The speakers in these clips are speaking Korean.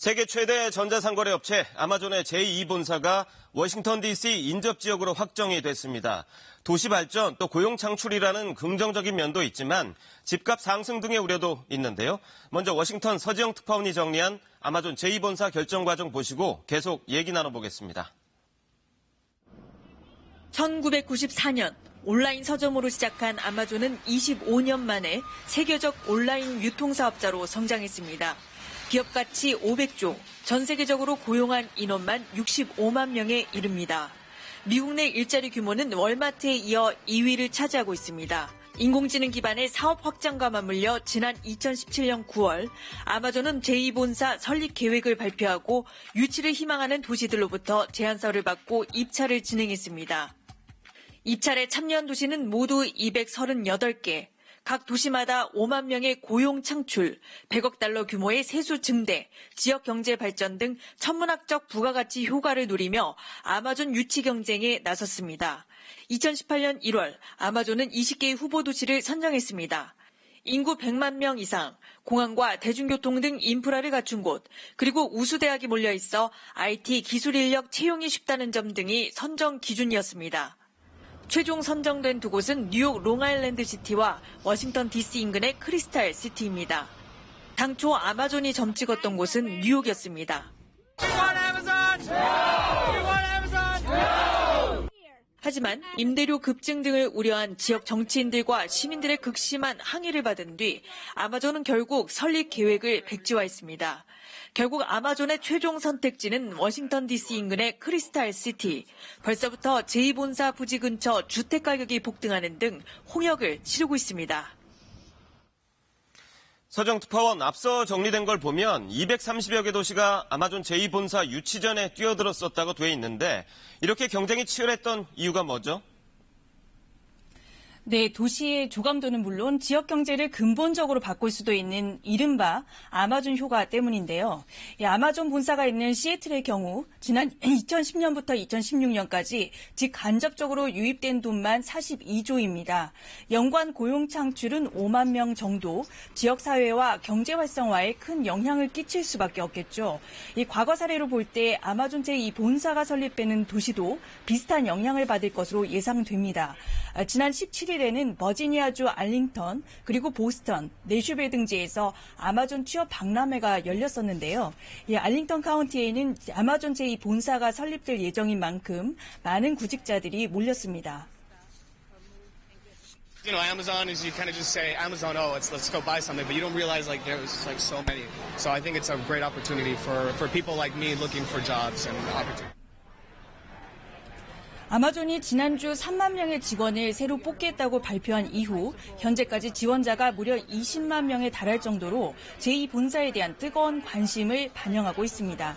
세계 최대 전자상거래 업체 아마존의 제2본사가 워싱턴 DC 인접 지역으로 확정이 됐습니다. 도시 발전 또 고용 창출이라는 긍정적인 면도 있지만 집값 상승 등의 우려도 있는데요. 먼저 워싱턴 서지영 특파원이 정리한 아마존 제2본사 결정 과정 보시고 계속 얘기 나눠보겠습니다. 1994년 온라인 서점으로 시작한 아마존은 25년 만에 세계적 온라인 유통사업자로 성장했습니다. 기업 가치 500조, 전 세계적으로 고용한 인원만 65만 명에 이릅니다. 미국 내 일자리 규모는 월마트에 이어 2위를 차지하고 있습니다. 인공지능 기반의 사업 확장과 맞물려 지난 2017년 9월 아마존은 제2본사 설립 계획을 발표하고 유치를 희망하는 도시들로부터 제안서를 받고 입찰을 진행했습니다. 입찰에 참여한 도시는 모두 238개, 각 도시마다 5만 명의 고용 창출, 100억 달러 규모의 세수 증대, 지역 경제 발전 등 천문학적 부가가치 효과를 누리며 아마존 유치 경쟁에 나섰습니다. 2018년 1월 아마존은 20개의 후보 도시를 선정했습니다. 인구 100만 명 이상, 공항과 대중교통 등 인프라를 갖춘 곳, 그리고 우수대학이 몰려있어 IT 기술 인력 채용이 쉽다는 점 등이 선정 기준이었습니다. 최종 선정된 두 곳은 뉴욕 롱아일랜드 시티와 워싱턴 DC 인근의 크리스탈 시티입니다. 당초 아마존이 점 찍었던 곳은 뉴욕이었습니다. 하지만 임대료 급증 등을 우려한 지역 정치인들과 시민들의 극심한 항의를 받은 뒤 아마존은 결국 설립 계획을 백지화했습니다. 결국 아마존의 최종 선택지는 워싱턴 DC 인근의 크리스탈 시티. 벌써부터 제2본사 부지 근처 주택 가격이 폭등하는 등 홍역을 치르고 있습니다. 서정 특파원, 앞서 정리된 걸 보면 230여 개 도시가 아마존 제2본사 유치 전에 뛰어들었었다고 돼 있는데 이렇게 경쟁이 치열했던 이유가 뭐죠? 네, 도시의 조감도는 물론 지역 경제를 근본적으로 바꿀 수도 있는 이른바 아마존 효과 때문인데요. 아마존 본사가 있는 시애틀의 경우 지난 2010년부터 2016년까지 직간접적으로 유입된 돈만 42조입니다. 연관 고용 창출은 5만 명 정도, 지역사회와 경제 활성화에 큰 영향을 끼칠 수밖에 없겠죠. 이 과거 사례로 볼 때 아마존 제2 본사가 설립되는 도시도 비슷한 영향을 받을 것으로 예상됩니다. 지난 17일에는 버지니아주 알링턴 그리고 보스턴, 내슈빌 등지에서 아마존 취업 박람회가 열렸었는데요. 이 알링턴 카운티에는 아마존 제2 본사가 설립될 예정인 만큼 많은 구직자들이 몰렸습니다. You know, Amazon is you kind of just say Amazon, oh, let's go buy something, but you don't realize like there's like so many. So I think it's a great opportunity for people like me looking for jobs and opportunities. 아마존이 지난주 3만 명의 직원을 새로 뽑겠다고 발표한 이후 현재까지 지원자가 무려 20만 명에 달할 정도로 제2본사에 대한 뜨거운 관심을 반영하고 있습니다.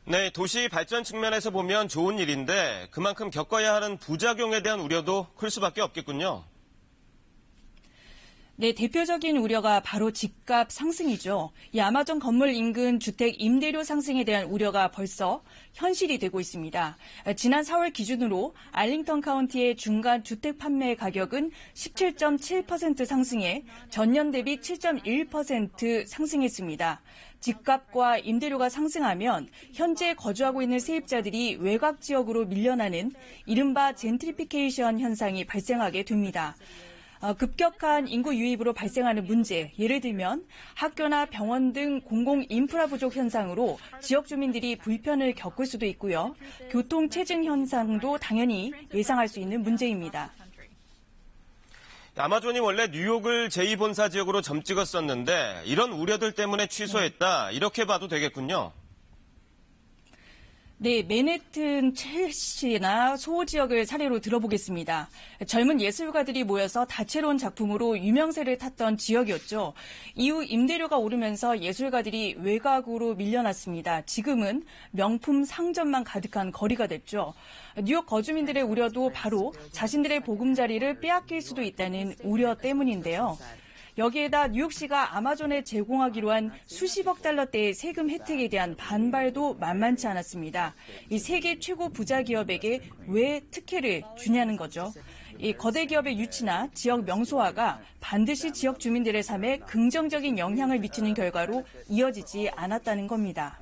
네, 도시 발전 측면에서 보면 좋은 일인데 그만큼 겪어야 하는 부작용에 대한 우려도 클 수밖에 없겠군요. 네, 대표적인 우려가 바로 집값 상승이죠. 이 아마존 건물 인근 주택 임대료 상승에 대한 우려가 벌써 현실이 되고 있습니다. 지난 4월 기준으로 알링턴 카운티의 중간 주택 판매 가격은 17.7% 상승해 전년 대비 7.1% 상승했습니다. 집값과 임대료가 상승하면 현재 거주하고 있는 세입자들이 외곽 지역으로 밀려나는 이른바 젠트리피케이션 현상이 발생하게 됩니다. 급격한 인구 유입으로 발생하는 문제, 예를 들면 학교나 병원 등 공공 인프라 부족 현상으로 지역 주민들이 불편을 겪을 수도 있고요. 교통 체증 현상도 당연히 예상할 수 있는 문제입니다. 아마존이 원래 뉴욕을 제2본사 지역으로 점 찍었었는데 이런 우려들 때문에 취소했다, 이렇게 봐도 되겠군요. 네, 맨해튼 첼시나 소호 지역을 사례로 들어보겠습니다. 젊은 예술가들이 모여서 다채로운 작품으로 유명세를 탔던 지역이었죠. 이후 임대료가 오르면서 예술가들이 외곽으로 밀려났습니다. 지금은 명품 상점만 가득한 거리가 됐죠. 뉴욕 거주민들의 우려도 바로 자신들의 보금자리를 빼앗길 수도 있다는 우려 때문인데요. 여기에다 뉴욕시가 아마존에 제공하기로 한 수십억 달러대의 세금 혜택에 대한 반발도 만만치 않았습니다. 이 세계 최고 부자 기업에게 왜 특혜를 주냐는 거죠. 이 거대 기업의 유치나 지역 명소화가 반드시 지역 주민들의 삶에 긍정적인 영향을 미치는 결과로 이어지지 않았다는 겁니다.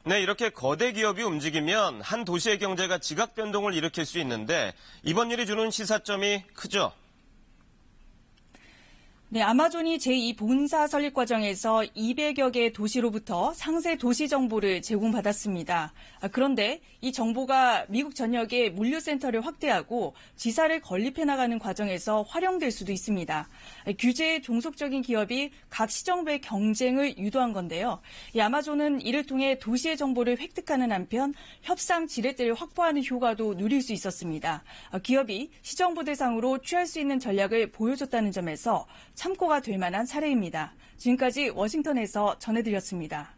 네, 이렇게 거대 기업이 움직이면 한 도시의 경제가 지각 변동을 일으킬 수 있는데 이번 일이 주는 시사점이 크죠. 네, 아마존이 제2본사 설립 과정에서 200여 개의 도시로부터 상세 도시 정보를 제공받았습니다. 그런데 이 정보가 미국 전역의 물류센터를 확대하고 지사를 건립해 나가는 과정에서 활용될 수도 있습니다. 규제에 종속적인 기업이 각 시정부의 경쟁을 유도한 건데요. 이 아마존은 이를 통해 도시의 정보를 획득하는 한편 협상 지렛대를 확보하는 효과도 누릴 수 있었습니다. 기업이 시정부 대상으로 취할 수 있는 전략을 보여줬다는 점에서 참고가 될 만한 사례입니다. 지금까지 워싱턴에서 전해드렸습니다.